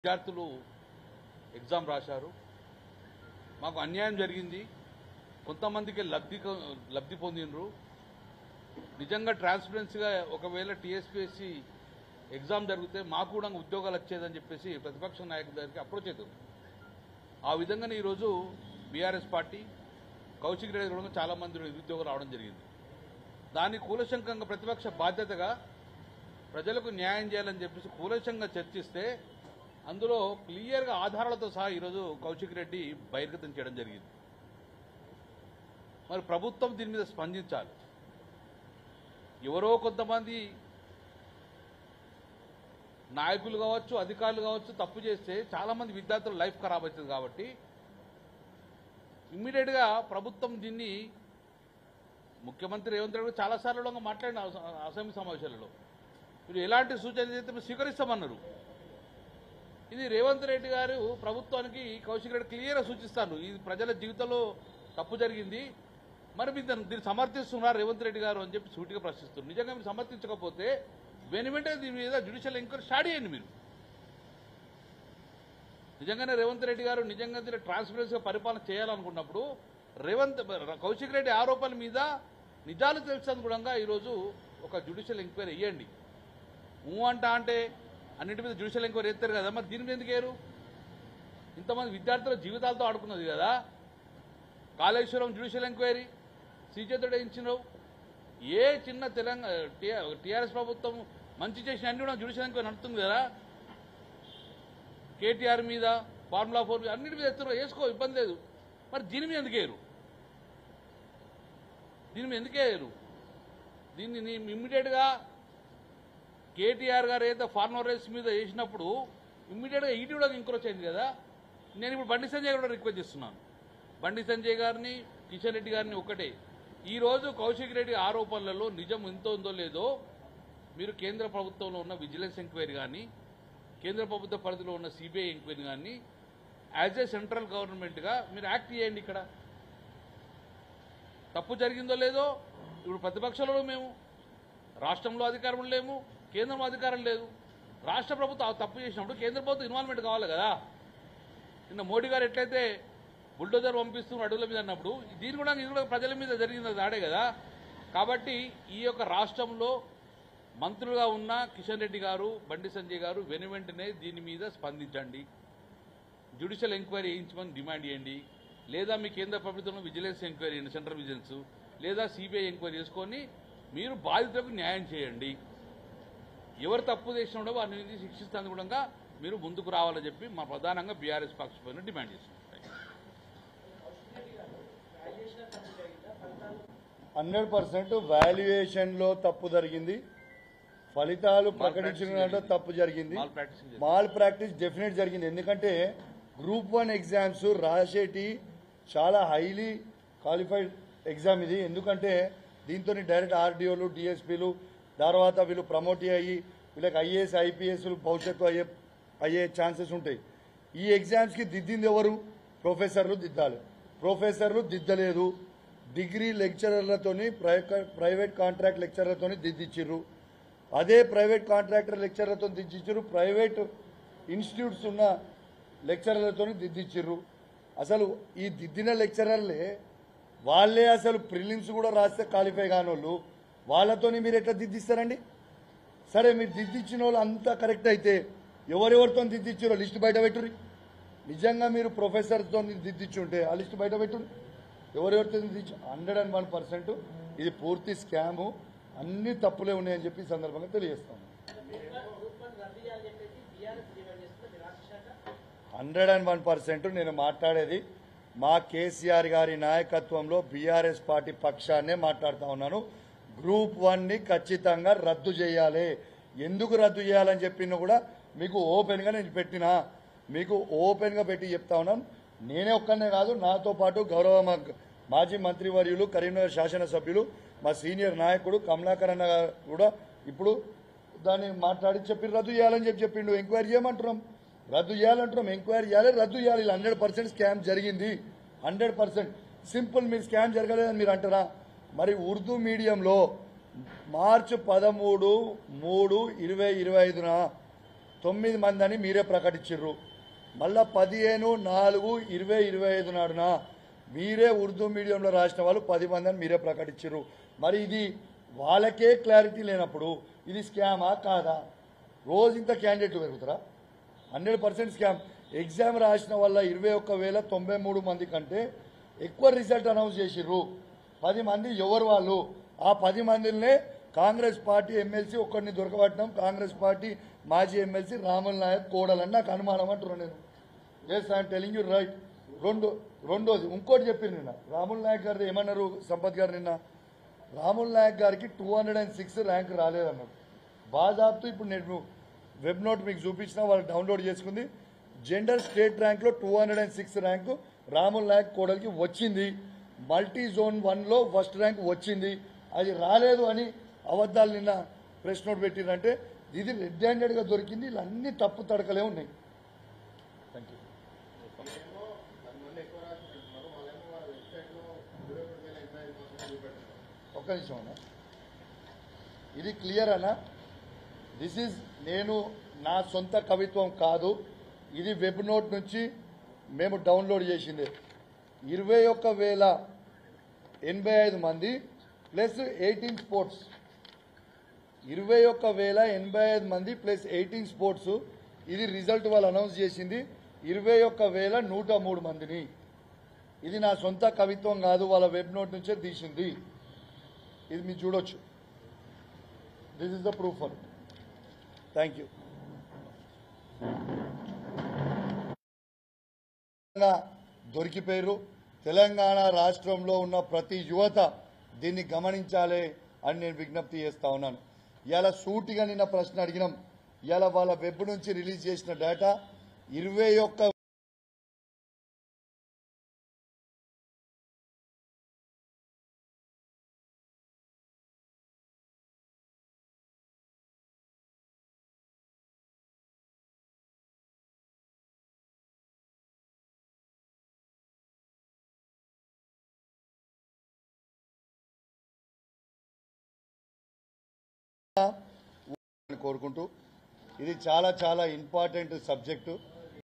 విద్యార్థులు ఎగ్జామ్ రాశారు. మాకు అన్యాయం జరిగింది. కొంతమందికి లబ్ధి పొందినరు. నిజంగా ట్రాన్స్పరెన్సీగా ఒకవేళ టీఎస్పీఎస్సీ ఎగ్జామ్ జరిగితే మాకు కూడా ఉద్యోగాలు వచ్చేదని చెప్పేసి ప్రతిపక్ష నాయకుల దగ్గరికి అప్రోచ్ అవుతుంది. ఆ విధంగానే ఈరోజు బీఆర్ఎస్ పార్టీ కౌశిక్ రెడ్డి కూడా చాలా మంది నిరుద్యోగులు రావడం జరిగింది. దాన్ని కూలశంకంగా ప్రతిపక్ష బాధ్యతగా ప్రజలకు న్యాయం చేయాలని చెప్పేసి కూలశంగా చర్చిస్తే అందులో క్లియర్గా ఆధారాలతో సహా ఈరోజు కౌశిక్ రెడ్డి బహిర్గతం చేయడం జరిగింది. మరి ప్రభుత్వం దీని మీద స్పందించాలి. ఎవరో కొంతమంది నాయకులు కావచ్చు, అధికారులు కావచ్చు తప్పు చేస్తే చాలామంది విద్యార్థుల లైఫ్ ఖరాబ్ అవుతుంది. కాబట్టి ఇమ్మీడియట్గా ప్రభుత్వం దీన్ని ముఖ్యమంత్రి రేవంత్ రెడ్డి చాలాసార్లు మాట్లాడిన అసెంబ్లీ సమావేశాలలో మీరు ఎలాంటి సూచనలు చేస్తే మీరు స్వీకరిస్తామన్నారు. ఇది రేవంత్ రెడ్డి గారు ప్రభుత్వానికి కౌశిక్ రెడ్డి క్లియర్గా సూచిస్తాను. ఇది ప్రజల జీవితంలో తప్పు జరిగింది, మరి మీరు దీన్ని సమర్థిస్తున్నారు రేవంత్ రెడ్డి గారు అని చెప్పి సూటిగా ప్రశ్నిస్తున్నారు. నిజంగా మీరు సమర్థించకపోతే వెంటనే దీని మీద జ్యుడిషియల్ ఎంక్వైరీ స్టార్ట్ చేయండి. మీరు నిజంగానే రేవంత్ రెడ్డి గారు నిజంగా దీన్ని ట్రాన్స్పరెన్సీగా పరిపాలన చేయాలనుకున్నప్పుడు కౌశిక్ రెడ్డి ఆరోపణల మీద నిజాలు తెలుసనుగుణంగా ఈరోజు ఒక జ్యుడిషియల్ ఎంక్వైరీ వేయండి. అంటే అన్నింటి మీద జ్యుడిషియల్ ఎంక్వైరీ ఎత్తారు కదా, మరి దీని మీద ఎందుకు వేయరు? ఇంతమంది విద్యార్థుల జీవితాలతో ఆడుకున్నది కదా. కాళేశ్వరం జ్యుడిషియల్ ఎంక్వైరీ సీజేతోడే ఇచ్చినావు. ఏ చిన్న తెలంగాణ టీఆర్ఎస్ ప్రభుత్వం మంచి చేసిన అన్ని కూడా జ్యుడిషియల్ ఎంక్వైరీ నడుతుంది కదా. కేటీఆర్ మీద, ఫార్ములా 4 మీద అన్నిటి మీద ఎత్తున్నారు, వేసుకో, ఇబ్బంది లేదు. మరి దీని మీద ఎందుకు వేయరు? దీన్ని ఇమ్మీడియట్గా కేటీఆర్ గారు ఏదైతే ఫార్మర్ రైస్ మీద వేసినప్పుడు ఇమ్మీడియట్గా ఈటీ కూడా ఎంక్రోచ్ అయింది కదా. నేను ఇప్పుడు బండి సంజయ్ కూడా రిక్వెస్ట్ చేస్తున్నాను. బండి సంజయ్ గారిని, కిషన్ రెడ్డి గారిని ఒకటే, ఈరోజు కౌశిక్ రెడ్డి ఆరోపణలలో నిజం ఎంతో ఉందో లేదో మీరు కేంద్ర ప్రభుత్వంలో ఉన్న విజిలెన్స్ ఎంక్వైరీ కానీ, కేంద్ర ప్రభుత్వ పరిధిలో ఉన్న సిబిఐ ఎంక్వైరీ కానీ యాజ్ ఏ సెంట్రల్ గవర్నమెంట్గా మీరు యాక్ట్ చేయండి. ఇక్కడ తప్పు జరిగిందో లేదో ఇప్పుడు ప్రతిపక్షంలో మేము, రాష్ట్రంలో అధికారం లేము, కేంద్రంలో అధికారం లేదు. రాష్ట్ర ప్రభుత్వం తప్పు చేసినప్పుడు కేంద్ర ప్రభుత్వం ఇన్వాల్వ్మెంట్ కావాలి కదా. నిన్న మోడీ గారు ఎట్లయితే బుల్డోజర్ పంపిస్తున్న అడుగుల మీద అన్నప్పుడు ఇది కూడా ప్రజల మీద జరిగింది దాడే కదా. కాబట్టి ఈ యొక్క రాష్ట్రంలో మంత్రులుగా ఉన్న కిషన్ రెడ్డి గారు, బండి సంజయ్ గారు వెనువెంటనే దీని మీద స్పందించండి. జ్యుడిషియల్ ఎంక్వైరీ చేయించమని డిమాండ్ చేయండి. లేదా మీ కేంద్ర ప్రభుత్వంలో విజిలెన్స్ ఎంక్వైరీ చేయండి, సెంట్రల్ విజిలెన్స్, లేదా సిబిఐ ఎంక్వైరీ చేసుకొని మీరు బాధితులకు న్యాయం చేయండి. ఎవరు తప్పు చేసినా వారిని శిక్షిస్తాను కూడా మీరు ముందుకు రావాలని చెప్పి మా ప్రధానంగా బీఆర్ఎస్ పక్షపైన డిమాండ్ చేస్తున్నాం. 100% వాల్యుయేషన్లో తప్పు జరిగింది, ఫలితాలు ప్రకటించిన తప్పు జరిగింది, మాల్ ప్రాక్టీస్ డెఫినెట్ జరిగింది. ఎందుకంటే గ్రూప్ 1 ఎగ్జామ్స్ రాసేటి చాలా హైలీ క్వాలిఫైడ్ ఎగ్జామ్ ఇది. ఎందుకంటే దీంతో డైరెక్ట్ ఆర్డీఓలు, డిఎస్పీలు, తర్వాత వీళ్ళు ప్రమోట్ అయ్యి వీళ్ళకి ఐఏఎస్, ఐపీఎస్లు భవిష్యత్తు అయ్యే ఛాన్సెస్ ఉంటాయి. ఈ ఎగ్జామ్స్కి దిద్దింది ఎవరు? ప్రొఫెసర్లు దిద్దాలి. ప్రొఫెసర్లు దిద్దలేదు. డిగ్రీ లెక్చరర్లతోని, ప్రైవేట్ కాంట్రాక్ట్ లెక్చరర్లతోని దిద్దిచ్చిర్రు. అదే ప్రైవేట్ కాంట్రాక్టర్ లెక్చరర్లతో దిద్దిచ్చిర్రు, ప్రైవేట్ ఇన్స్టిట్యూట్స్ ఉన్న లెక్చరర్లతోని దిద్దిచ్చిర్రు. అసలు ఈ దిద్దిన లెక్చరర్లే వాళ్ళే అసలు ప్రిలిమ్స్ కూడా రాస్తే క్వాలిఫై కానోళ్ళు, వాళ్ళతోని మీరు ఎట్లా దిద్దిస్తారండి? సరే, మీరు దిద్దిచ్చిన వాళ్ళు అంతా కరెక్ట్ అయితే ఎవరెవరితో దిద్దిచ్చారో లిస్ట్ బయట పెట్టుర్రి. నిజంగా మీరు ప్రొఫెసర్తో దిద్దిచ్చుంటే ఆ లిస్ట్ బయట పెట్టుర్రి. ఎవరెవరితో దిద్దిచ్చు 101% ఇది పూర్తి స్కాము, అన్ని తప్పులే ఉన్నాయని చెప్పి ఈ సందర్భంగా తెలియజేస్తాను. 101% నేను మాట్లాడేది మా కేసీఆర్ గారి నాయకత్వంలో బీఆర్ఎస్ పార్టీ పక్షాన్నే మాట్లాడుతూ ఉన్నాను. గ్రూప్ 1ని ఖచ్చితంగా రద్దు చేయాలి. ఎందుకు రద్దు చేయాలని చెప్పినా కూడా మీకు ఓపెన్గా నేను పెట్టినా, మీకు ఓపెన్గా పెట్టి చెప్తా ఉన్నాను. నేనే ఒక్కనే కాదు, నాతో పాటు గౌరవ మాజీ మంత్రివర్యులు, కరీంనగర్ శాసనసభ్యులు, మా సీనియర్ నాయకుడు కమలాకర్ అన్న కూడా ఇప్పుడు దాన్ని మాట్లాడి చెప్పి రద్దు చేయాలని చెప్పిండు. ఎంక్వైరీ చేయమంటున్నాం, రద్దు చేయాలంటున్నాం, ఎంక్వైరీ చేయాలి, రద్దు చేయాలి. 100% స్కామ్ జరిగింది, 100% సింపుల్. మీరు స్కామ్ జరగలేదని మీరు అంటారా? మరి ఉర్దూ మీడియంలో మార్చి 13, 3, 2025 9 మంది అని మీరే ప్రకటించారు. మళ్ళా 15/4/2025 నాడున మీరే ఉర్దూ మీడియంలో రాసిన వాళ్ళు 10 మంది అని మీరే ప్రకటించారు. మరి ఇది వాళ్ళకే క్లారిటీ లేనప్పుడు ఇది స్కామా కాదా? రోజు ఇంత క్యాండిడేట్ పెరుగుతారా? 100% స్కామ్. ఎగ్జామ్ రాసిన వల్ల 21,093 మంది కంటే ఎక్కువ రిజల్ట్ అనౌన్స్ చేసిర్రు. 10 మంది ఎవరు వాళ్ళు? ఆ 10 మందినే కాంగ్రెస్ పార్టీ ఎమ్మెల్సీ ఒక్కడిని దొరకబట్టినాం. కాంగ్రెస్ పార్టీ మాజీ ఎమ్మెల్సీ రాముల్ నాయక్ కోడలని నాకు అనుమానం అంటున్నాను నేను. Yes I'm telling you right. రెండోది ఇంకోటి చెప్పింది నిన్న రాముల్ నాయక్ గారు ఏమన్నారు సంపత్ గారు నిన్న, రాముల్ నాయక్ గారికి 206 ర్యాంక్ రాలేదన్నారు. బాజాబ్తు ఇప్పుడు నేను వెబ్ నోట్ మీకు చూపించిన వాళ్ళు డౌన్లోడ్ చేసుకుంది. జెండర్ స్టేట్ ర్యాంక్లో 206 ర్యాంకు రాముల్ నాయక్ కోడలికి వచ్చింది. మల్టీ జోన్ 1లో ఫస్ట్ ర్యాంక్ వచ్చింది. అది రాలేదు అని అబద్ధాలు నిన్న ప్రెస్ నోట్ పెట్టిందంటే ఇది రెడ్ హ్యాండెడ్గా దొరికింది. ఇలా అన్ని తప్పు తడకలే ఉన్నాయి. Thank you. ఒక్క నిమిషం అన్న, ఇది క్లియర్ అన్న. దిస్ ఈజ్ నేను నా సొంత కవిత్వం కాదు, ఇది వెబ్ నోట్ నుంచి మేము డౌన్లోడ్ చేసింది. 21,085 మంది ప్లస్ 18 స్పోర్ట్స్. 21,085 మంది ప్లస్ 18 స్పోర్ట్స్. ఇది రిజల్ట్ వాళ్ళు అనౌన్స్ చేసింది 21,103 మందిని. ఇది నా సొంత కవిత్వం కాదు, వాళ్ళ వెబ్ నోట్ నుంచే తీసింది. ఇది మీరు చూడొచ్చు. This is the proof for. Thank you. దొరికిపోయారు. తెలంగాణ రాష్ట్రంలో ఉన్న ప్రతి యువత దీన్ని గమనించాలి అని నేను విజ్ఞప్తి చేస్తా ఉన్నాను. ఇలా సూటిగా నిన్న ప్రశ్న అడిగినాం. ఇలా వాళ్ళ వెబ్ నుంచి రిలీజ్ చేసిన డేటా 21 కోరుకుంటూ ఇది చాలా చాలా ఇంపార్టెంట్ సబ్జెక్టు.